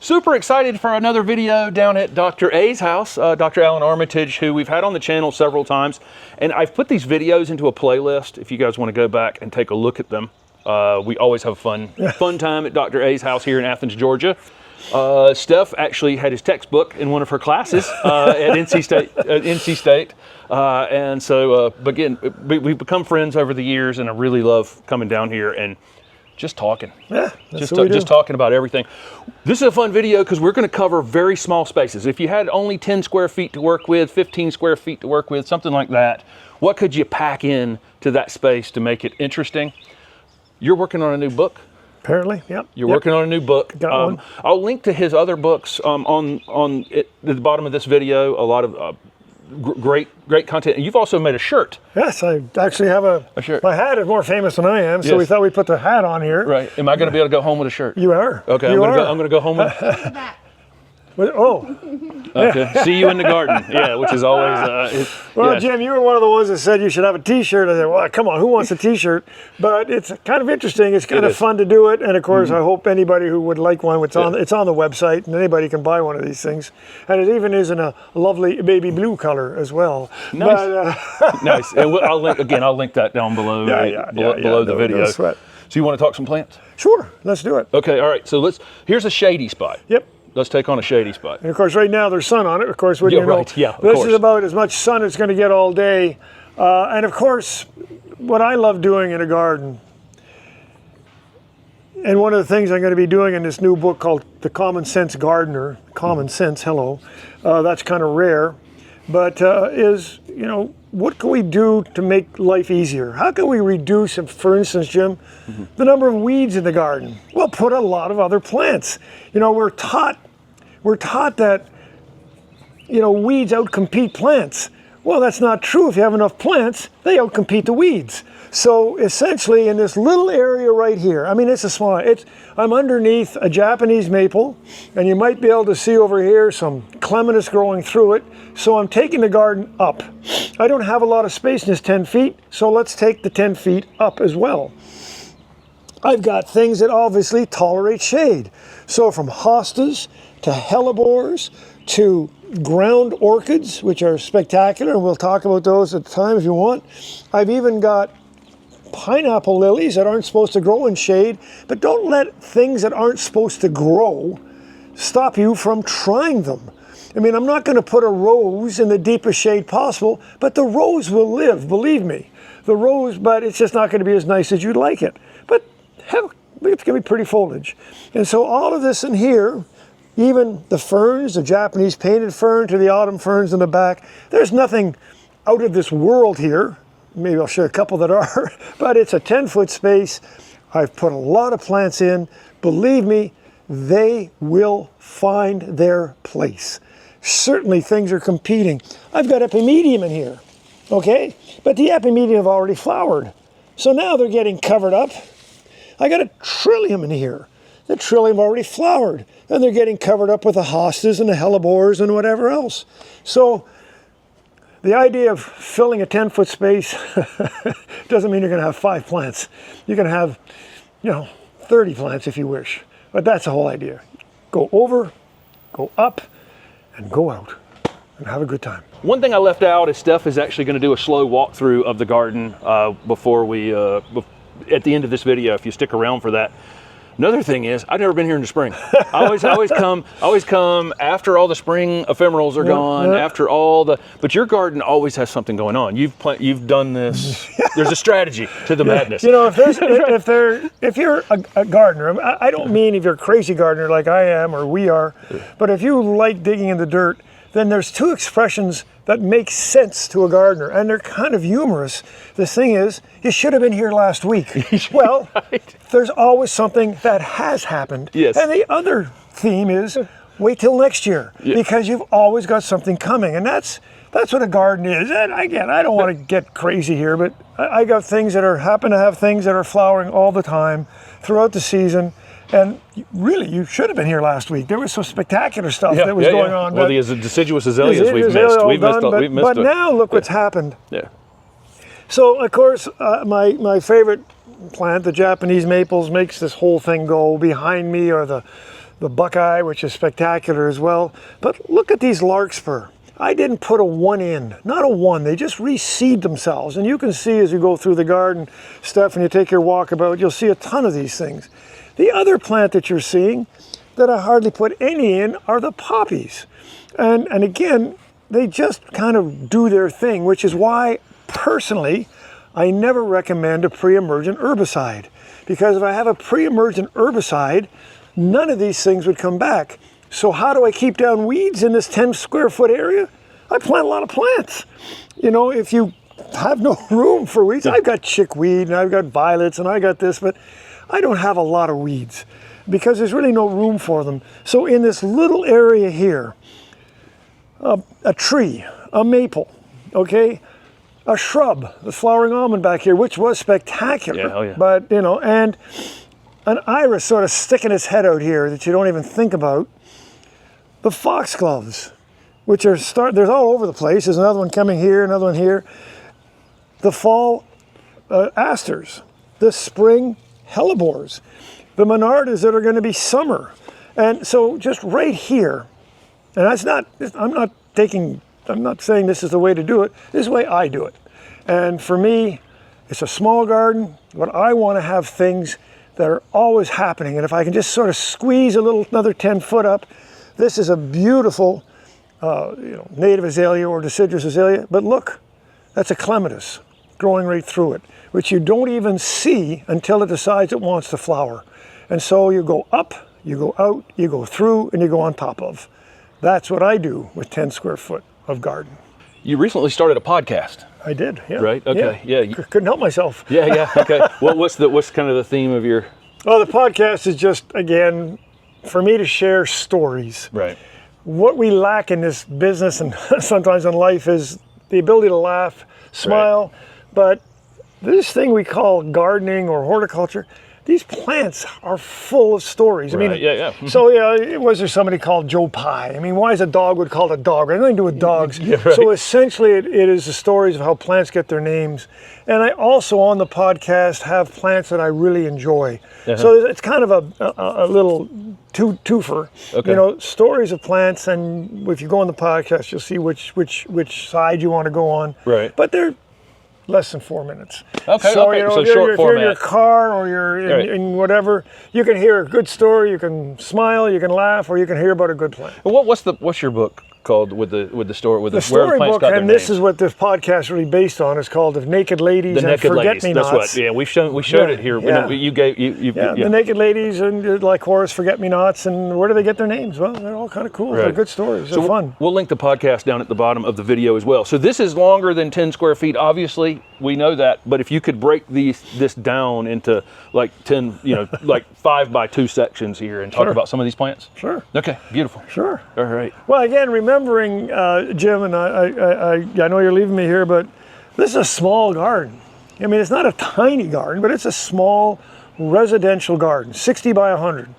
Super excited for another video down at Dr. A's house, Dr. Alan Armitage, who we've had on the channel several times. And I've put these videos into a playlist if you guys want to go back and take a look at them. We always have fun time at Dr. A's house here in Athens, Georgia. Steph actually had his textbook in one of her classes at NC State. And so, again, we've become friends over the years, and I really love coming down here and just talking. Yeah, just talking about everything. This is a fun video because we're going to cover very small spaces. If you had only 10 square feet to work with, 15 square feet to work with, something like that, what could you pack in to that space to make it interesting? You're working on a new book. Apparently, yep. You're working on a new book. Got one. I'll link to his other books at the bottom of this video. A lot of great content. And you've also made a shirt. Yes, I actually have a shirt. My hat is more famous than I am, so we thought we'd put the hat on here. Right. Am I going to be able to go home with a shirt? You are. Okay. I'm going to go home with. Okay. See you in the garden. Yeah, which is always. Well, Jim, you were one of the ones that said you should have a T-shirt. I said, well, come on, who wants a T-shirt? But it's kind of interesting. It's kind of fun to do it, and of course, I hope anybody who would like one. It's on the website, and anybody can buy one of these things. And it even is in a lovely baby blue color as well. Nice. But, nice. And I'll link that down below. Below the video. No sweat. So you want to talk some plants? Sure. Let's do it. Okay. All right. So here's a shady spot. Yep. Let's take on a shady spot. And of course, right now there's sun on it. Of course, this is about as much sun as it's going to get all day. And of course, what I love doing in a garden, and one of the things I'm going to be doing in this new book called The Common Sense Gardener, Common Sense, hello, that's kind of rare, but is, what can we do to make life easier? How can we reduce, for instance, Jim, the number of weeds in the garden? Well, put a lot of other plants. We're taught that, weeds outcompete plants. Well, that's not true. If you have enough plants, they outcompete the weeds. So essentially in this little area right here, it's a small, I'm underneath a Japanese maple, and you might be able to see over here some clematis growing through it. So I'm taking the garden up. I don't have a lot of space in this 10 feet, so let's take the 10 feet up as well. I've got things that obviously tolerate shade. So from hostas to hellebores to ground orchids, which are spectacular, and we'll talk about those at the time if you want. I've even got pineapple lilies that aren't supposed to grow in shade, but don't let things that aren't supposed to grow stop you from trying them. I'm not going to put a rose in the deepest shade possible, but the rose will live, believe me. The rose, but it's just not going to be as nice as you'd like it. But it's going to be pretty foliage. And so all of this in here, even the ferns, the Japanese painted fern to the autumn ferns in the back, there's nothing out of this world here. Maybe I'll show you a couple that are, but it's a 10-foot space. I've put a lot of plants in. Believe me, they will find their place. Certainly things are competing. I've got epimedium in here, okay? But the epimedium have already flowered. So now they're getting covered up. I got a trillium in here. The trillium already flowered, and they're getting covered up with the hostas and the hellebores and whatever else. So the idea of filling a 10-foot space doesn't mean you're going to have 5 plants. You're going to have, 30 plants if you wish. But that's the whole idea. Go over, go up, and go out, and have a good time. One thing I left out is Steph is actually going to do a slow walkthrough of the garden before we, at the end of this video, if you stick around for that. Another thing is, I've never been here in the spring. I always come after all the spring ephemerals are gone, after all the, but your garden always has something going on. You've done this, there's a strategy to the madness. If you're a gardener, I don't mean if you're a crazy gardener like I am or we are, but if you like digging in the dirt, then there's 2 expressions that make sense to a gardener, and they're kind of humorous. The thing is, you should have been here last week. Well, there's always something that has happened. Yes. And the other theme is, wait till next year, because you've always got something coming, and that's what a garden is. And again, I don't want to get crazy here, but I got things that happen to have things that are flowering all the time throughout the season. And really, you should have been here last week. There was some spectacular stuff that was going on. Well, the deciduous azaleas we've missed. We've missed. But now look what's happened. Yeah. So of course, my favorite plant, the Japanese maples, makes this whole thing go. Behind me are the the buckeye, which is spectacular as well. But look at these larkspur. I didn't put a one in, not a one. They just reseed themselves. And you can see as you go through the garden, Steph, and you take your walkabout, you'll see a ton of these things. The other plant that you're seeing that I hardly put any in are the poppies. And again, they just kind of do their thing, which is why personally, I never recommend a pre-emergent herbicide. Because if I have a pre-emergent herbicide, none of these things would come back. So how do I keep down weeds in this 10 square foot area? I plant a lot of plants. You know, if you have no room for weeds, I've got chickweed and I've got violets and I got this, but I don't have a lot of weeds because there's really no room for them. So in this little area here, a tree, a maple, okay, a shrub, the flowering almond back here, which was spectacular. Yeah, oh yeah. But, you know, and an iris sort of sticking its head out here that you don't even think about. The foxgloves, which are there's all over the place. There's another one coming here, another one here. The fall asters, the spring hellebores, the monardas that are going to be summer. And so just right here, and that's not, I'm not saying this is the way to do it. This is the way I do it. And for me, it's a small garden, but I want to have things that are always happening. And if I can just sort of squeeze another 10 foot up, this is a beautiful native azalea or deciduous azalea. But look, that's a clematis growing right through it, which you don't even see until it decides it wants to flower. And so you go up, you go out, you go through, and you go on top of. That's what I do with 10 square foot of garden. You recently started a podcast. I did, yeah. Right, okay, yeah. Couldn't help myself. Yeah, okay. What's kind of the theme of your... Well, the podcast is just, again, for me to share stories. Right. What we lack in this business and sometimes in life is the ability to laugh, smile, right. But this thing we call gardening or horticulture, these plants are full of stories. Right. I mean, yeah. So was there somebody called Joe Pye? I mean, why is a dogwood called a dogwood? It has nothing to do with dogs. Yeah, right. So essentially, it is the stories of how plants get their names. And I also on the podcast have plants that I really enjoy. Uh-huh. So it's kind of a little twofer. Okay. You know, stories of plants, and if you go on the podcast, you'll see which side you want to go on. Right. But they're less than 4 minutes. Okay, so, okay. You know, So if you're in your car or you're in whatever, you can hear a good story, you can smile, you can laugh, or you can hear about a good plant. What's your book called with the story the storybook? And this is what this podcast is really based on. It's called "The Naked Ladies and Forget-Me-Nots." That's what. Yeah, we showed it here. Yeah. The Naked Ladies and like Horace Forget-Me-Nots, and where do they get their names? Well, they're all kind of cool. Right. They're good stories. They're fun. We'll link the podcast down at the bottom of the video as well. So this is longer than 10 square feet. Obviously, we know that. But if you could break this down into like 10, like 5x2 sections here and talk about some of these plants. Sure. Okay. Beautiful. Sure. All right. Well, again, remembering Jim, and I know you're leaving me here, but this is a small garden. I mean, it's not a tiny garden, but it's a small residential garden, 60 by 100.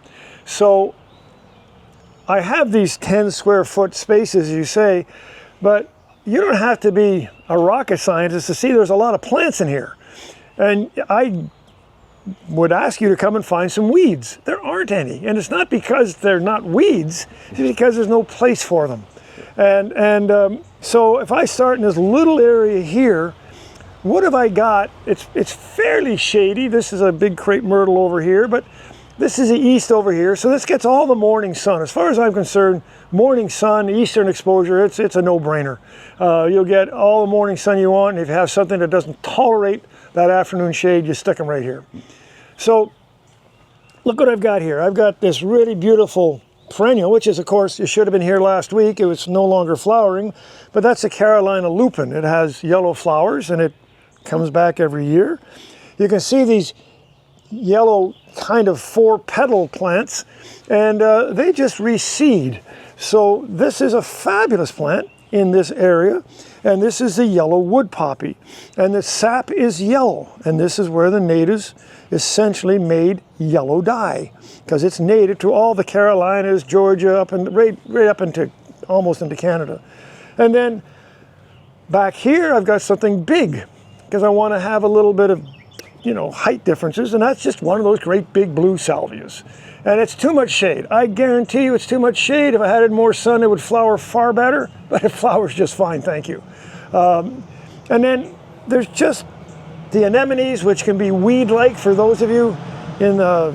So I have these 10 square foot spaces, as you say, but you don't have to be a rocket scientist to see there's a lot of plants in here. And I would ask you to come and find some weeds. There aren't any. And it's not because they're not weeds, it's because there's no place for them. And so if I start in this little area here, what have I got? It's fairly shady. This is a big crepe myrtle over here, but this is the east over here. So this gets all the morning sun. As far as I'm concerned, morning sun, eastern exposure, it's a no-brainer. You'll get all the morning sun you want. And if you have something that doesn't tolerate that afternoon shade, you stick them right here. So look what I've got here. I've got this really beautiful perennial, which is, of course, it should have been here last week. It was no longer flowering, but that's a Carolina lupin. It has yellow flowers and it comes back every year. You can see these yellow kind of 4-petal plants, and they just reseed. So this is a fabulous plant in this area, and this is the yellow wood poppy, and the sap is yellow, and this is where the natives essentially made yellow dye, because it's native to all the Carolinas, Georgia, up and right up into almost into Canada. And then back here I've got something big, because I want to have a little bit of you know, height differences, and that's just one of those great big blue salvias. And it's too much shade. I guarantee you it's too much shade. If I had it more sun, it would flower far better, but it flowers just fine, thank you. And then there's just the anemones, which can be weed-like for those of you in the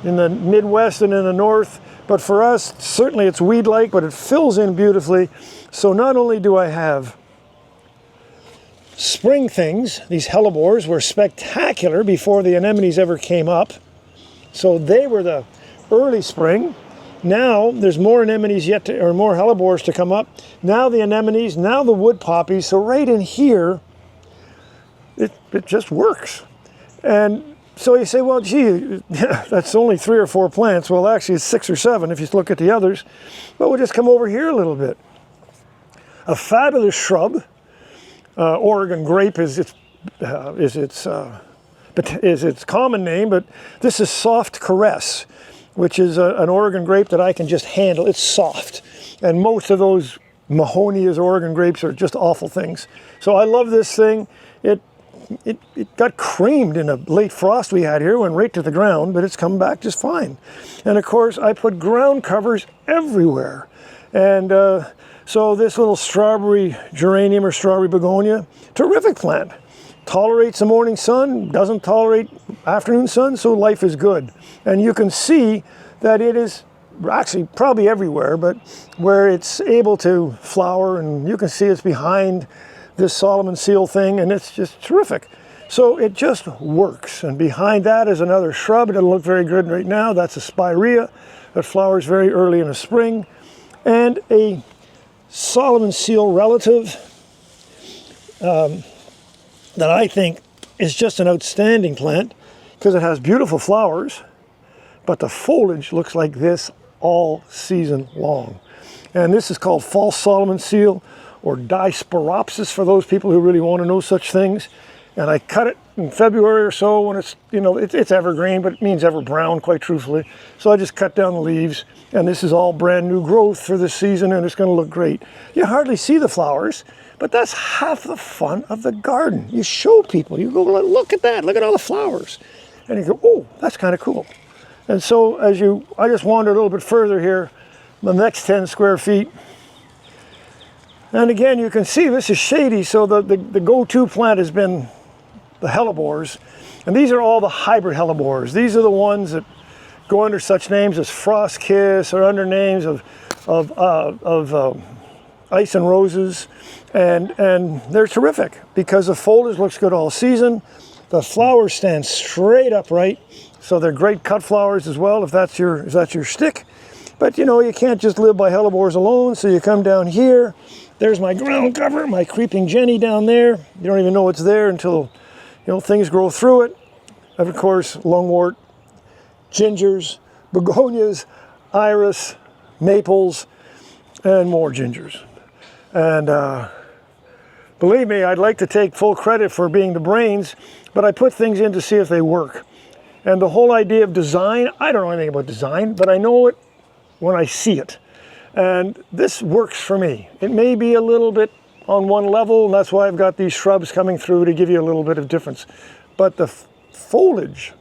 Midwest and in the North. But for us, certainly it's weed-like, but it fills in beautifully. So not only do I have spring things, these hellebores were spectacular before the anemones ever came up. So they were the early spring. Now there's more anemones yet to, or more hellebores to come up. Now the anemones, now the wood poppies. So right in here, it just works. And so you say, well, gee, that's only 3 or 4 plants. Well, actually it's 6 or 7 if you look at the others. But we'll just come over here a little bit. A fabulous shrub. Oregon grape is its common name, but this is Soft Caress, which is an Oregon grape that I can just handle. It's soft, and most of those Mahonias Oregon grapes are just awful things. So I love this thing. It got creamed in a late frost we had here, went right to the ground, but it's come back just fine. And of course, I put ground covers everywhere, and so this little strawberry geranium or strawberry begonia, terrific plant. Tolerates the morning sun, doesn't tolerate afternoon sun, so life is good. And you can see that it is actually probably everywhere, but where it's able to flower, and you can see it's behind this Solomon seal thing, and it's just terrific. So it just works. And behind that is another shrub. It doesn't look very good right now. That's a spirea that flowers very early in the spring. And a Solomon seal relative that I think is just an outstanding plant because it has beautiful flowers, but the foliage looks like this all season long. And this is called false Solomon seal, or Disporopsis for those people who really want to know such things. And I cut it in February or so when it's, you know, it's evergreen, but it means ever brown, quite truthfully. So I just cut down the leaves, and this is all brand new growth for this season, and it's going to look great. You hardly see the flowers, but that's half the fun of the garden. You show people, you go, look at that, look at all the flowers. And you go, oh, that's kind of cool. And so I just wandered a little bit further here, the next 10 square feet. And again, you can see this is shady, so the go-to plant has been the hellebores, and these are all the hybrid hellebores. These are the ones that go under such names as Frost Kiss, or under names of Ice and Roses, and they're terrific because the foliage looks good all season. The flowers stand straight upright, so they're great cut flowers as well if that's your stick. But you know, you can't just live by hellebores alone, so you come down here. There's my ground cover, my creeping Jenny down there. You don't even know it's there until, you know, things grow through it. And of course, lungwort, gingers, begonias, iris, maples, and more gingers. And believe me, I'd like to take full credit for being the brains, but I put things in to see if they work. And the whole idea of design, I don't know anything about design, but I know it when I see it. And this works for me. It may be a little bit on one level, and that's why I've got these shrubs coming through to give you a little bit of difference. But the foliage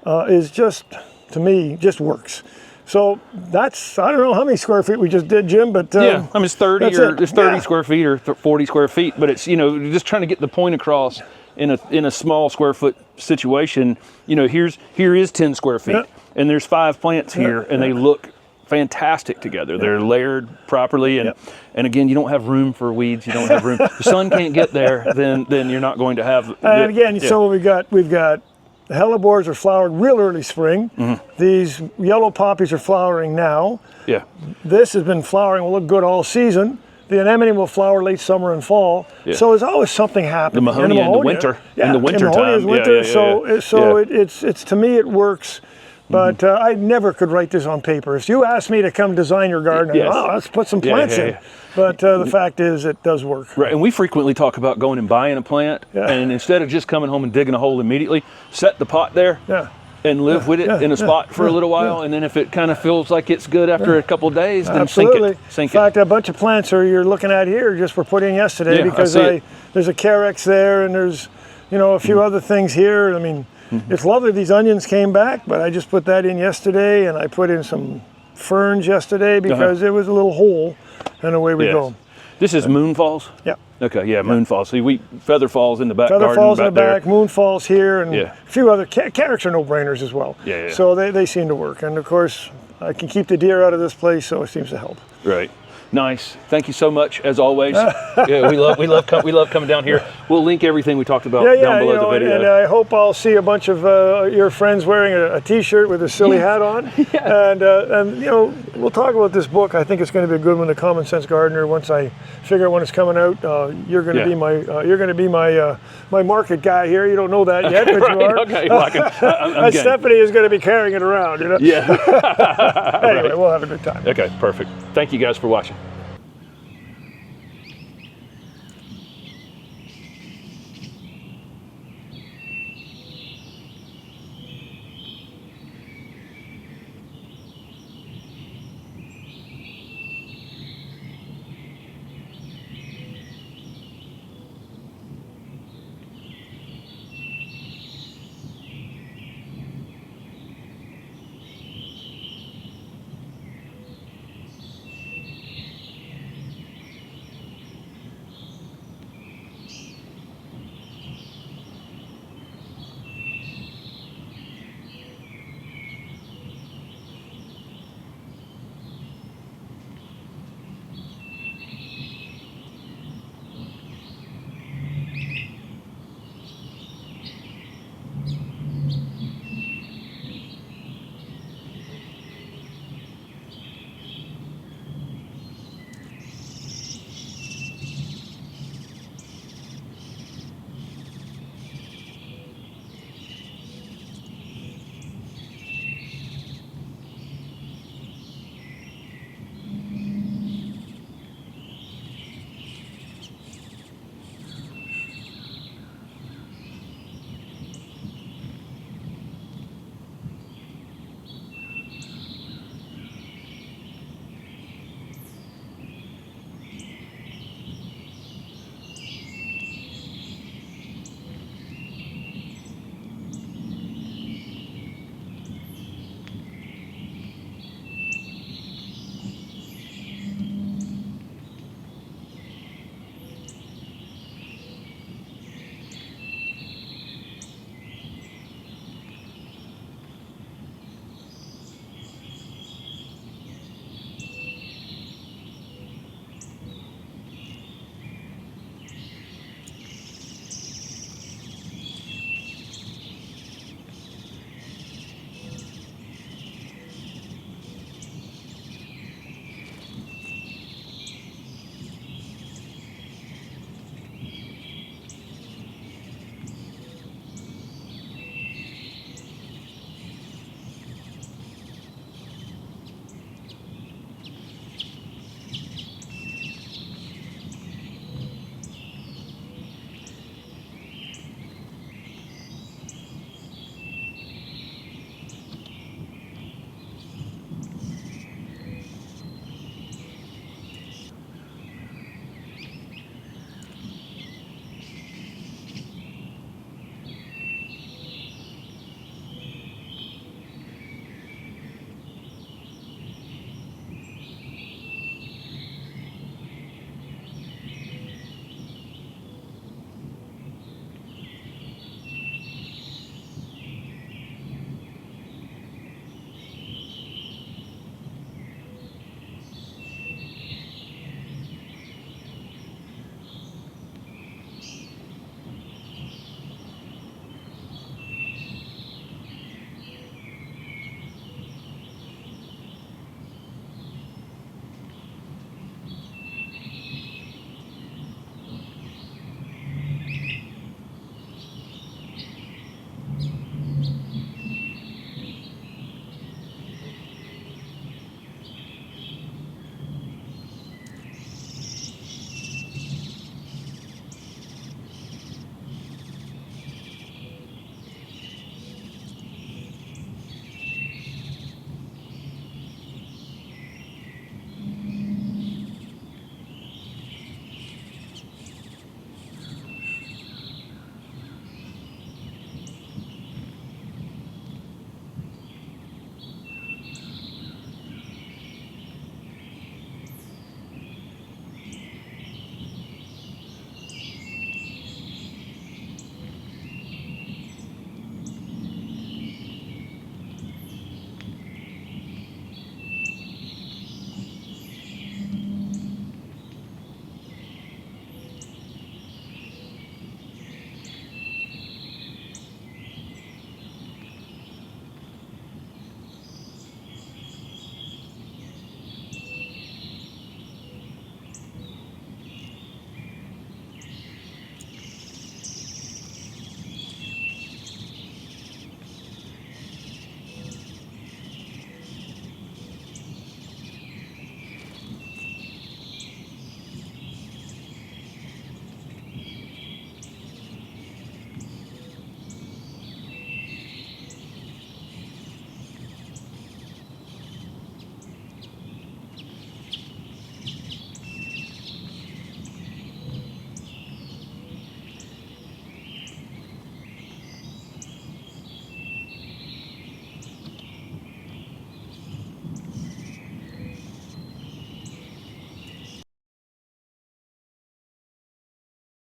is just, to me, just works. So that's, I don't know how many square feet we just did, Jim, but yeah, I mean, it's 30 or it's 30 square feet or 40 square feet, but it's, you know, just trying to get the point across in a small square foot situation. You know, here is 10 square feet, and there's 5 plants here, and they look fantastic together. They're layered properly, and again, you don't have room for weeds. You don't have room. The sun can't get there, then you're not going to have. And again, so we've got the hellebores are flowered real early spring. Mm-hmm. These yellow poppies are flowering now. Yeah. This has been flowering, will look good all season. The anemone will flower late summer and fall. Yeah. So there's always something happening. The Mahonia in the winter. Yeah. In the winter time. Mahonia is winter. So it's to me it works. But I never could write this on paper. If you asked me to come design your garden, let's put some plants in. But the fact is, it does work. Right, and we frequently talk about going and buying a plant, and instead of just coming home and digging a hole immediately, set the pot there and live with it in a spot for a little while, and then if it kind of feels like it's good after a couple of days, then sink it. In fact, a bunch of plants you're looking at here just were put in yesterday because there's a Carex there, and there's you know, a few other things here. I mean, it's lovely these onions came back, but I just put that in yesterday, and I put in some ferns yesterday because it was a little hole, and away we go. This is moonfalls? Yeah. Okay, yeah, moonfalls. See, feather falls in the back Feather garden falls in the back back, moon falls here, and Yeah. a few other carrots are no-brainers as well. Yeah, yeah. So they seem to work, and of course I can keep the deer out of this place, so it seems to help. Right. Nice. Thank you so much, as always. Yeah, we love coming down here. We'll link everything we talked about down below the video. And I hope I'll see a bunch of your friends wearing a T-shirt with a silly hat on. And you know, we'll talk about this book. I think it's going to be a good one, The Common Sense Gardener. Once I figure out when it's coming out, you're going to be my my market guy here. You don't know that yet, but you are. Okay. Well, I'm Stephanie is going to be carrying it around. You know. Yeah. Anyway, we'll have a good time. Okay. Perfect. Thank you guys for watching.